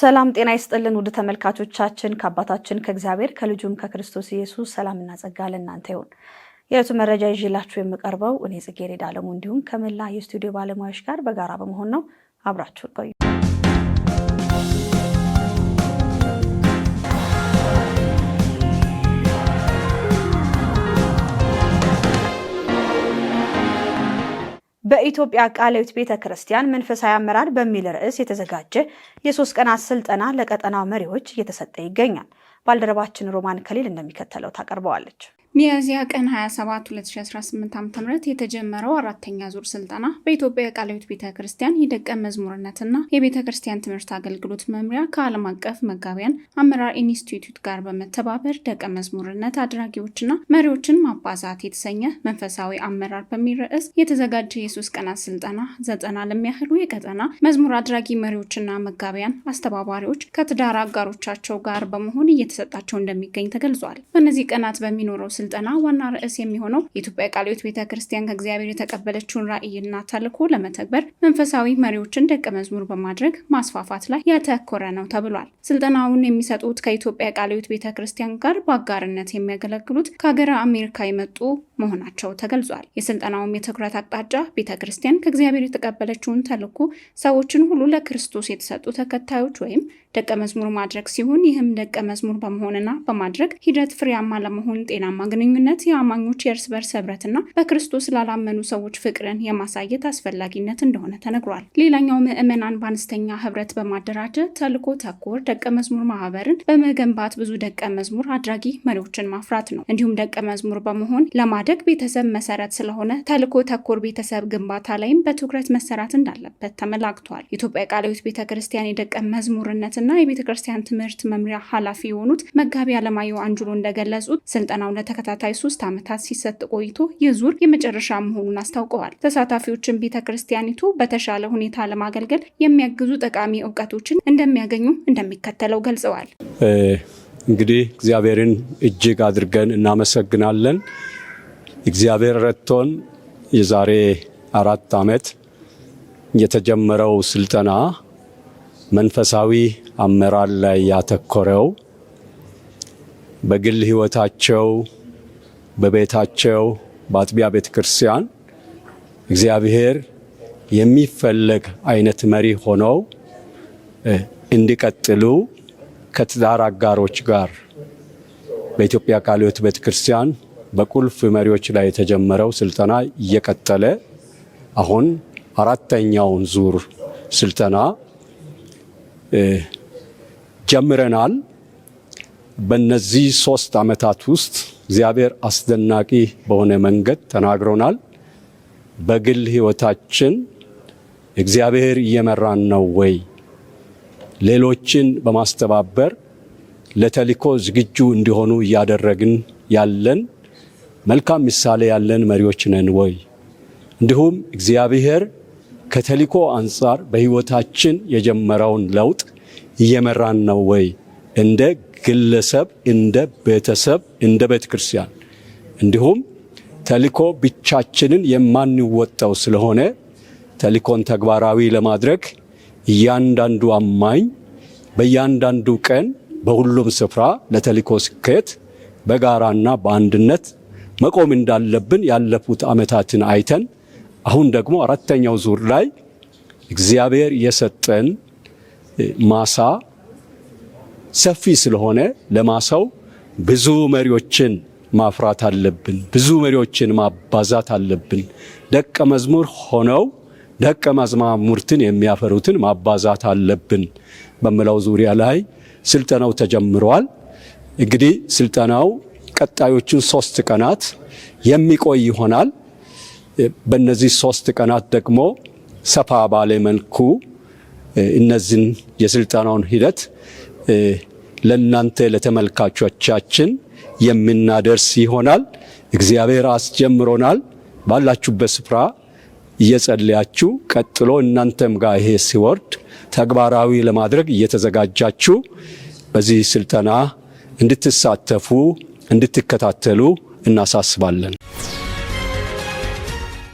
ሰላም ጤና ይስጥልን ውድ ተመልካቾቻችን ከአባታችን ከእግዚአብሔር ከልጁም ከክርስቶስ ኢየሱስ ሰላምና ጸጋ ለእናንተ ይሁን። የዕለቱ መረጃ ይዤላችሁ የምቀርበው እኔ ጽጌረዳ አለሙ እንዲሁም ከመላ የስቱዲዮ ባለሙያዎች ጋር በጋራ በመሆን ነው። አብራችሁን ቆዩ። በኢትዮጵያ ቃለ ሕይወት ቤተክርስቲያን መንፈሳዊ አመራር በሚል ርዕስ የተዘጋጀ የ3 ቀናት ስልጠና ለቀጠናው መሪዎች እየተሰጠ ይገኛል። ባልደረባችን ሮማን ከሊል እንደሚከተለው ታቀርበዋለች። ሚያዝያ ቀን 27 2018 ዓ.ም የተጀመረው አራተኛ ዙር ስልጠና በኢትዮጵያ ቃለ ሕይወት ቤተክርስቲያን የደቀ መዝሙርነትና የቤተክርስቲያን ትምህርት አገልግሎት መምሪያ ከዓለም አቀፍ መጋቢያን አመራር ኢንስቲትዩት ጋር በመተባበር ደቀ መዝሙርነት አድራጊዎችና መሪዎችን ማባዛት የተሰኘ መንፈሳዊ አመራር በሚል ርዕስ የተዘጋጀ የ3 ቀናት ስልጠና 90 ለሚያህሉ የቀጠና መዝሙር አድራጊ መሪዎችና መጋቢያን አስተባባሪዎች ከትዳር አጋሮቻቸው ጋር በመሆን እየተሰጣቸው እንደሚገኝ ተገልጿል። በእነዚህ ቀናት በሚኖረው ስልጠና ዋና ርዕስ የሚሆነው የኢትዮጵያ ቃለ ሕይወት ቤተክርስቲያን ከእግዚአብሔር የተቀበለችውን ራዕይና ተልዕኮ ለመተግበር መንፈሳዊ መሪዎችን ደቀ መዝሙር በማድረግ ማስፋፋት ላይ ያተኮረ ነው ተብሏል። ስልጠናውን የሚሰጡት ከኢትዮጵያ ቃለ ሕይወት ቤተክርስቲያን ጋር በአጋርነት የሚያገለግሉት ከሀገረ አሜሪካ የመጡ መሆናቸው ተገልጿል። የስልጠናውም የትኩረት አቅጣጫ ቤተክርስቲያን ከእግዚአብሔር የተቀበለችውን ተልዕኮ ሰዎችን ሁሉ ለክርስቶስ የተሰጡ ተከታዮች ወይም ደቀ መዝሙር ማድረግ ሲሆን ይህም ደቀ መዝሙር በመሆንና በማድረግ ሂደት ፍሬያማ ለመሆን ጤናማ ግንኙነት፣ የአማኞች የእርስ በርስ ህብረትና በክርስቶስ ላላመኑ ሰዎች ፍቅርን የማሳየት አስፈላጊነት እንደሆነ ተነግሯል። ሌላኛው ምዕመናን በአነስተኛ ህብረት በማደራጀት ተልዕኮ ተኮር ደቀ መዝሙር ማህበርን በመገንባት ብዙ ደቀ መዝሙር አድራጊ መሪዎችን ማፍራት ነው። እንዲሁም ደቀ መዝሙር በመሆን ለማደግ ቤተሰብ መሰረት ስለሆነ ተልዕኮ ተኮር ቤተሰብ ግንባታ ላይም በትኩረት መሰራት እንዳለበት ተመላክቷል። የኢትዮጵያ ቃለ ሕይወት ቤተክርስቲያን የደቀ መዝሙርነት እና የቤተክርስቲያን ትምህርት መምሪያ ኃላፊ የሆኑት መጋቢ አለማየሁ አንጁሎ እንደገለጹት ስልጠናው ለተከታታይ 3 ዓመታት ሲሰጥ ቆይቶ የዙር የመጨረሻ መሆኑን አስታውቀዋል። ተሳታፊዎችን ቤተክርስቲያኒቱ በተሻለ ሁኔታ ለማገልገል የሚያግዙ ጠቃሚ ዕውቀቶችን እንደሚያገኙ እንደሚከተለው ገልጸዋል። እንግዲህ እግዚአብሔርን እጅግ አድርገን እናመሰግናለን። እግዚአብሔር ረድቶን የዛሬ 4 ዓመት የተጀመረው ስልጠና መንፈሳዊ አመራር ላይ ያተኮረው በግል ህይወታቸው፣ በቤታቸው፣ በአጥቢያ ቤተክርስቲያን እግዚአብሔር የሚፈለግ አይነት መሪ ሆነው እንዲቀጥሉ ከትዳር አጋሮች ጋር በኢትዮጵያ ቃለ ሕይወት ቤተክርስቲያን በቁልፍ መሪዎች ላይ የተጀመረው ስልጠና እየቀጠለ አሁን 4ኛውን ዙር ስልጠና ጀምረናል። በእነዚህ 3 ዓመታት ውስጥ እግዚአብሔር አስደናቂ በሆነ መንገድ ተናግሮናል። በግል ህይወታችን እግዚአብሔር እየመራን ነው ወይ? ሌሎችን በማስተባበር ለተልዕኮ ዝግጁ እንዲሆኑ እያደረግን ያለን መልካም ምሳሌ ያለን መሪዎች ነን ወይ? እንዲሁም እግዚአብሔር ከተልዕኮ አንጻር በህይወታችን የጀመረውን ለውጥ እየመራን ነው ወይ? እንደ ግለሰብ፣ እንደ ቤተሰብ፣ እንደ ቤተክርስቲያን እንዲሁም ተልዕኮ ብቻችንን የማንወጣው ስለሆነ ተልዕኮን ተግባራዊ ለማድረግ እያንዳንዱ አማኝ በእያንዳንዱ ቀን በሁሉም ስፍራ ለተልዕኮ ስኬት በጋራና በአንድነት መቆም እንዳለብን ያለፉት ዓመታትን አይተን አሁን ደግሞ 4ኛው ዙር ላይ እግዚአብሔር የሰጠን ማሳ ሰፊ ስለሆነ ለማሳው ብዙ መሪዎችን ማፍራት አለብን። ብዙ መሪዎችን ማባዛት አለብን። ደቀ መዝሙር ሆነው ደቀ መዛሙርትን የሚያፈሩትን ማባዛት አለብን በሚለው ዙሪያ ላይ ስልጠናው ተጀምሯል። እንግዲህ ስልጠናው ቀጣዮቹን 3 ቀናት የሚቆይ ይሆናል። በእነዚህ 3 ቀናት ደግሞ ሰፋ ባለ መልኩ እነዚህን የስልጠናውን ሂደት ለእናንተ ለተመልካቾቻችን የምናደርስ ይሆናል። እግዚአብሔር አስጀምሮናል። ባላችሁበት ስፍራ እየጸለያችሁ ቀጥሎ እናንተም ጋር ይሄ ሲወርድ ተግባራዊ ለማድረግ እየተዘጋጃችሁ በዚህ ስልጠና እንድትሳተፉ እንድትከታተሉ እናሳስባለን።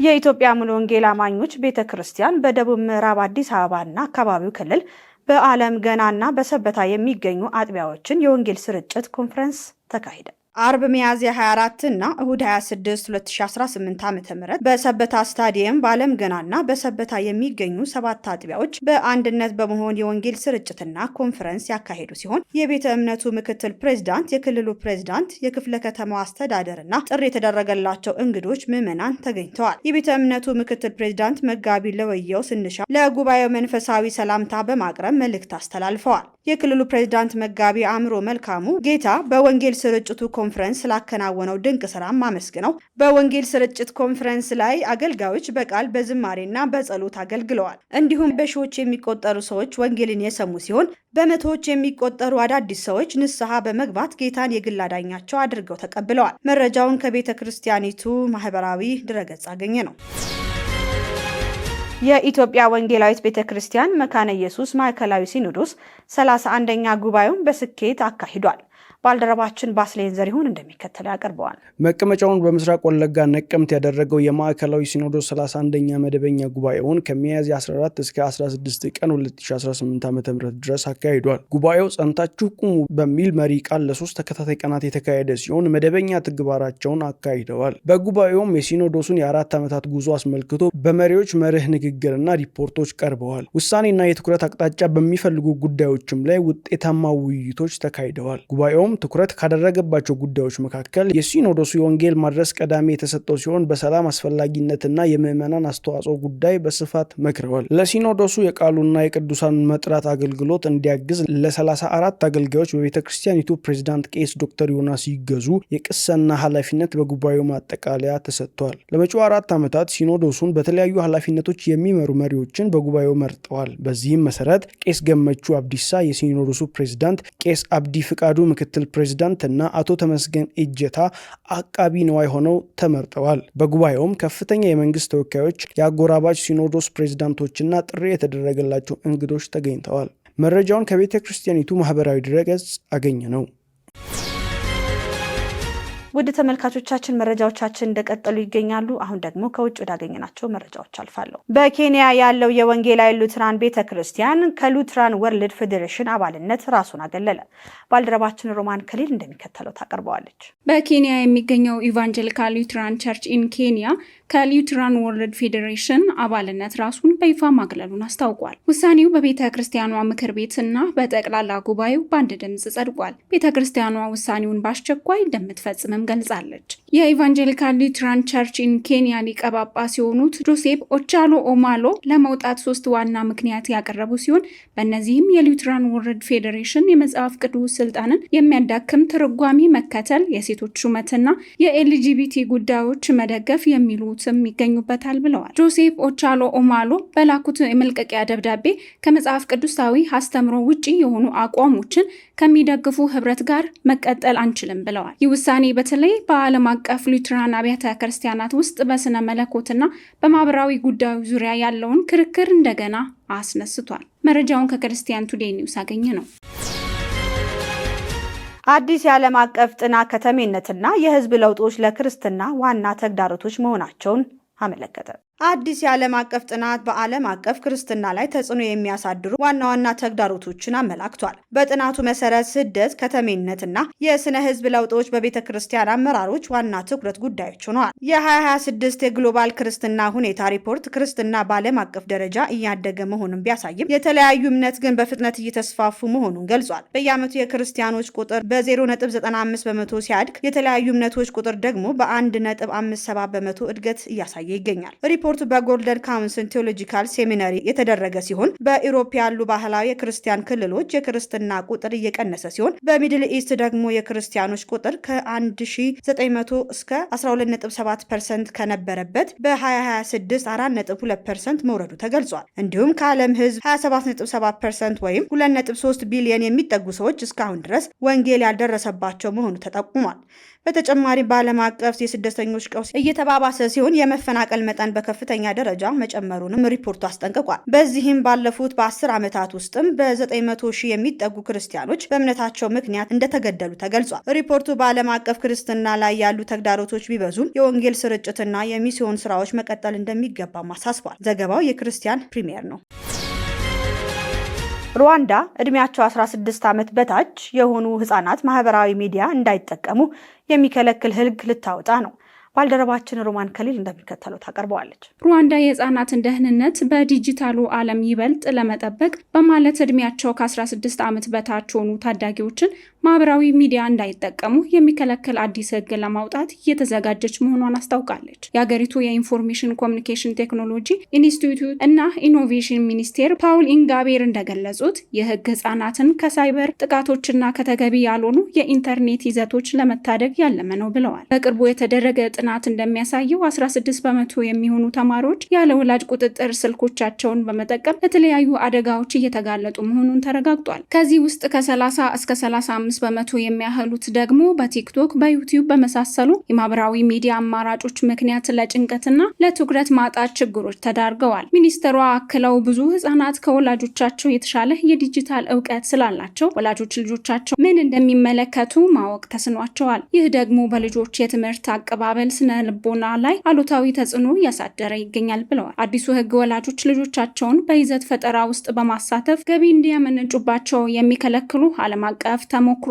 የኢትዮጵያ ሙሉ ወንጌል አማኞች ቤተክርስቲያን በደቡብ ምዕራብ አዲስ አበባና አካባቢው ክልል በዓለም ገናና በሰበታ የሚገኙ አጥቢያዎችን የወንጌል ስርጭት ኮንፈረንስ ተካሄደ። አርብ ሚያዝያ 24 እና እሁድ 26 2018 ዓ.ም በሰበታ ስታዲየም በዓለም ገናና በሰበታ የሚገኙ 7 አጥቢያዎች በአንድነት በመሆን የወንጌል ስርጭትና ኮንፈረንስ ያካሄዱ ሲሆን የቤተ እምነቱ ምክትል ፕሬዝዳንት፣ የክልሉ ፕሬዝዳንት፣ የክፍለ ከተማው አስተዳደርና ጥሪ የተደረገላቸው እንግዶች ምዕመናን ተገኝተዋል። የቤተ እምነቱ ምክትል ፕሬዝዳንት መጋቢ ለወየው ስንሻው ለጉባኤው መንፈሳዊ ሰላምታ በማቅረብ መልእክት አስተላልፈዋል። የክልሉ ፕሬዝዳንት መጋቢ አእምሮ መልካሙ ጌታ በወንጌል ስርጭቱ ኮንፈረንስ ስላከናወነው ድንቅ ስራም አመስግነው በወንጌል ስርጭት ኮንፈረንስ ላይ አገልጋዮች በቃል በዝማሬና በጸሎት አገልግለዋል። እንዲሁም በሺዎች የሚቆጠሩ ሰዎች ወንጌልን የሰሙ ሲሆን በመቶዎች የሚቆጠሩ አዳዲስ ሰዎች ንስሐ በመግባት ጌታን የግል አዳኛቸው አድርገው ተቀብለዋል። መረጃውን ከቤተ ክርስቲያኒቱ ማህበራዊ ድረገጽ አገኘ ነው። የኢትዮጵያ ወንጌላዊት ቤተክርስቲያን መካነ ኢየሱስ ማዕከላዊ ሲኖዶስ 31ኛ ጉባኤውን በስኬት አካሂዷል። ባልደረባችን ባስሌን ዘሪሁን እንደሚከተለው ያቀርበዋል። መቀመጫውን በምስራቅ ወለጋ ነቀምት ያደረገው የማዕከላዊ ሲኖዶስ 31ኛ መደበኛ ጉባኤውን ከሚያዝያ 14 እስከ 16 ቀን 2018 ዓ.ም ድረስ አካሂዷል። ጉባኤው ጸንታችሁ ቁሙ በሚል መሪ ቃል ለ3 ተከታታይ ቀናት የተካሄደ ሲሆን መደበኛ ተግባራቸውን አካሂደዋል። በጉባኤውም የሲኖዶሱን የ4 ዓመታት ጉዞ አስመልክቶ በመሪዎች መርህ ንግግርና ሪፖርቶች ቀርበዋል። ውሳኔና የትኩረት አቅጣጫ በሚፈልጉ ጉዳዮችም ላይ ውጤታማ ውይይቶች ተካሂደዋል። ጉባኤው ትኩረት ካደረገባቸው ጉዳዮች መካከል የሲኖዶሱ የወንጌል ማድረስ ቀዳሚ የተሰጠው ሲሆን በሰላም አስፈላጊነትና የምዕመናን አስተዋጽኦ ጉዳይ በስፋት መክረዋል። ለሲኖዶሱ የቃሉና የቅዱሳን መጥራት አገልግሎት እንዲያግዝ ለ34 አገልጋዮች በቤተክርስቲያኒቱ ፕሬዝዳንት ቄስ ዶክተር ዮናስ ይገዙ የቅስና ኃላፊነት በጉባኤው ማጠቃለያ ተሰጥቷል። ለመጪው 4 ዓመታት ሲኖዶሱን በተለያዩ ኃላፊነቶች የሚመሩ መሪዎችን በጉባኤው መርጠዋል። በዚህም መሰረት ቄስ ገመቹ አብዲሳ የሲኖዶሱ ፕሬዝዳንት፣ ቄስ አብዲ ፍቃዱ ምክትል ፕሬዝዳንት እና አቶ ተመስገን እጀታ አቃቢ ነዋይ ሆነው ተመርጠዋል። በጉባኤውም ከፍተኛ የመንግስት ተወካዮች፣ የአጎራባች ሲኖዶስ ፕሬዝዳንቶችና ጥሪ የተደረገላቸው እንግዶች ተገኝተዋል። መረጃውን ከቤተ ክርስቲያኒቱ ማህበራዊ ድረገጽ አገኘ ነው። ውድ ተመልካቾቻችን መረጃዎቻችን እንደቀጠሉ ይገኛሉ። አሁን ደግሞ ከውጭ ወዳገኘናቸው መረጃዎች አልፋለሁ። በኬንያ ያለው የወንጌላዊ ሉትራን ቤተክርስቲያን ከሉትራን ወርልድ ፌዴሬሽን አባልነት ራሱን አገለለ። ባልደረባችን ሮማን ከሊል እንደሚከተለው ታቀርበዋለች። በኬንያ የሚገኘው ኢቫንጀሊካል ሉትራን ቸርች ኢን ኬንያ ከሉትራን ወርልድ ፌዴሬሽን አባልነት ራሱን በይፋ ማግለሉን አስታውቋል። ውሳኔው በቤተ ክርስቲያኗ ምክር ቤትና በጠቅላላ ጉባኤው በአንድ ድምፅ ጸድቋል። ቤተ ክርስቲያኗ ውሳኔውን በአስቸኳይ እንደምትፈጽምም ገልጻለች። የኢቫንጀሊካል ሉትራን ቸርች ኢን ኬንያ ሊቀ ጳጳስ የሆኑት ጆሴፍ ኦቻሎ ኦማሎ ለመውጣት 3 ዋና ምክንያት ያቀረቡ ሲሆን በእነዚህም የሉትራን ወርልድ ፌዴሬሽን የመጽሐፍ ቅዱስ ስልጣንን የሚያዳክም ትርጓሜ መከተል፣ የሴቶች ሹመትና የኤልጂቢቲ ጉዳዮች መደገፍ የሚሉትም ይገኙበታል ብለዋል። ጆሴፍ ኦቻሎ ኦማሎ በላኩት የመልቀቂያ ደብዳቤ ከመጽሐፍ ቅዱሳዊ አስተምሮ ውጪ የሆኑ አቋሞችን ከሚደግፉ ህብረት ጋር መቀጠል አንችልም ብለዋል። ይህ ውሳኔ በተለይ በዓለም አቀፍ ሉትራን አብያተ ክርስቲያናት ውስጥ በስነ መለኮትና በማህበራዊ ጉዳዮች ዙሪያ ያለውን ክርክር እንደገና አስነስቷል። መረጃውን ከክርስቲያን ቱዴይ ኒውስ አገኘ ነው። አዲስ የዓለም አቀፍ ጥናት ከተሜነትና የህዝብ ለውጦች ለክርስትና ዋና ተግዳሮቶች መሆናቸውን አመለከተ። አዲስ የዓለም አቀፍ ጥናት በዓለም አቀፍ ክርስትና ላይ ተጽዕኖ የሚያሳድሩ ዋና ዋና ተግዳሮቶችን አመላክቷል። በጥናቱ መሰረት ስደት፣ ከተሜነትና የስነ ህዝብ ለውጦች በቤተ ክርስቲያን አመራሮች ዋና ትኩረት ጉዳዮች ሆነዋል። የ2026 የግሎባል ክርስትና ሁኔታ ሪፖርት ክርስትና በዓለም አቀፍ ደረጃ እያደገ መሆኑን ቢያሳይም የተለያዩ እምነት ግን በፍጥነት እየተስፋፉ መሆኑን ገልጿል። በየዓመቱ የክርስቲያኖች ቁጥር በ0.95 በመቶ ሲያድግ የተለያዩ እምነቶች ቁጥር ደግሞ በ1.57 በመቶ እድገት እያሳየ ይገኛል። ሪፖርቱ በጎልደን ካውንስል ቴዎሎጂካል ሴሚናሪ የተደረገ ሲሆን በኢሮፕ ያሉ ባህላዊ የክርስቲያን ክልሎች የክርስትና ቁጥር እየቀነሰ ሲሆን በሚድል ኢስት ደግሞ የክርስቲያኖች ቁጥር ከ1900 እስከ 12.7% ከነበረበት በ2026 4.2% መውረዱ ተገልጿል። እንዲሁም ከዓለም ህዝብ 27.7% ወይም 2.3 ቢሊዮን የሚጠጉ ሰዎች እስካሁን ድረስ ወንጌል ያልደረሰባቸው መሆኑ ተጠቁሟል። በተጨማሪ በዓለም አቀፍ የስደተኞች ቀውስ እየተባባሰ ሲሆን የመፈናቀል መጠን በከፍተኛ ደረጃ መጨመሩንም ሪፖርቱ አስጠንቅቋል። በዚህም ባለፉት በ10 ዓመታት ውስጥም በ900 ሺህ የሚጠጉ ክርስቲያኖች በእምነታቸው ምክንያት እንደተገደሉ ተገልጿል። ሪፖርቱ በዓለም አቀፍ ክርስትና ላይ ያሉ ተግዳሮቶች ቢበዙም የወንጌል ስርጭትና የሚስዮን ስራዎች መቀጠል እንደሚገባም አሳስቧል። ዘገባው የክርስቲያን ፕሪሚየር ነው። ሩዋንዳ እድሜያቸው 16 ዓመት በታች የሆኑ ህፃናት ማህበራዊ ሚዲያ እንዳይጠቀሙ የሚከለክል ህግ ልታወጣ ነው። ባልደረባችን ሮማን ከሊል እንደሚከተለው ታቀርበዋለች። ሩዋንዳ የህፃናትን ደህንነት በዲጂታሉ ዓለም ይበልጥ ለመጠበቅ በማለት እድሜያቸው ከ16 ዓመት በታች ሆኑ ታዳጊዎችን ማህበራዊ ሚዲያ እንዳይጠቀሙ የሚከለክል አዲስ ህግ ለማውጣት እየተዘጋጀች መሆኗን አስታውቃለች። የሀገሪቱ የኢንፎርሜሽን ኮሚኒኬሽን ቴክኖሎጂ ኢንስቲትዩት እና ኢኖቬሽን ሚኒስቴር ፓውል ኢንጋቤር እንደገለጹት የህግ ህፃናትን ከሳይበር ጥቃቶችና ከተገቢ ያልሆኑ የኢንተርኔት ይዘቶች ለመታደግ ያለመ ነው ብለዋል። በቅርቡ የተደረገ ጥናት እንደሚያሳየው 16 በመቶ የሚሆኑ ተማሪዎች ያለ ወላጅ ቁጥጥር ስልኮቻቸውን በመጠቀም ለተለያዩ አደጋዎች እየተጋለጡ መሆኑን ተረጋግጧል። ከዚህ ውስጥ ከ30 እስከ 35 በመቶ የሚያህሉት ደግሞ በቲክቶክ፣ በዩቲዩብ በመሳሰሉ የማህበራዊ ሚዲያ አማራጮች ምክንያት ለጭንቀትና ለትኩረት ማጣት ችግሮች ተዳርገዋል። ሚኒስትሯ አክለው ብዙ ህፃናት ከወላጆቻቸው የተሻለ የዲጂታል እውቀት ስላላቸው ወላጆች ልጆቻቸው ምን እንደሚመለከቱ ማወቅ ተስኗቸዋል። ይህ ደግሞ በልጆች የትምህርት አቀባበል ስነ ልቦና ላይ አሉታዊ ተጽዕኖ እያሳደረ ይገኛል ብለዋል። አዲሱ ህግ ወላጆች ልጆቻቸውን በይዘት ፈጠራ ውስጥ በማሳተፍ ገቢ እንዲያመነጩባቸው የሚከለክሉ ዓለም አቀፍ ተሞክሮዎችን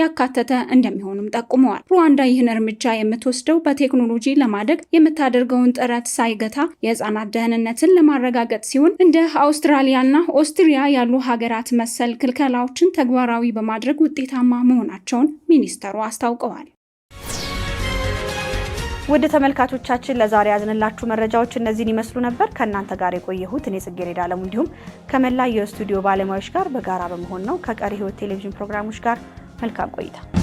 ያካተተ እንደሚሆንም ጠቁመዋል። ሩዋንዳ ይህን እርምጃ የምትወስደው በቴክኖሎጂ ለማደግ የምታደርገውን ጥረት ሳይገታ የህፃናት ደህንነትን ለማረጋገጥ ሲሆን እንደ አውስትራሊያና ኦስትሪያ ያሉ ሀገራት መሰል ክልከላዎችን ተግባራዊ በማድረግ ውጤታማ መሆናቸውን ሚኒስተሩ አስታውቀዋል። ውድ ተመልካቾቻችን ለዛሬ ያዝንላችሁ መረጃዎች እነዚህን ይመስሉ ነበር። ከእናንተ ጋር የቆየሁት እኔ ጽጌረዳ አለሙ እንዲሁም ከመላ የስቱዲዮ ባለሙያዎች ጋር በጋራ በመሆን ነው። ከቀሪ ህይወት ቴሌቪዥን ፕሮግራሞች ጋር መልካም ቆይታ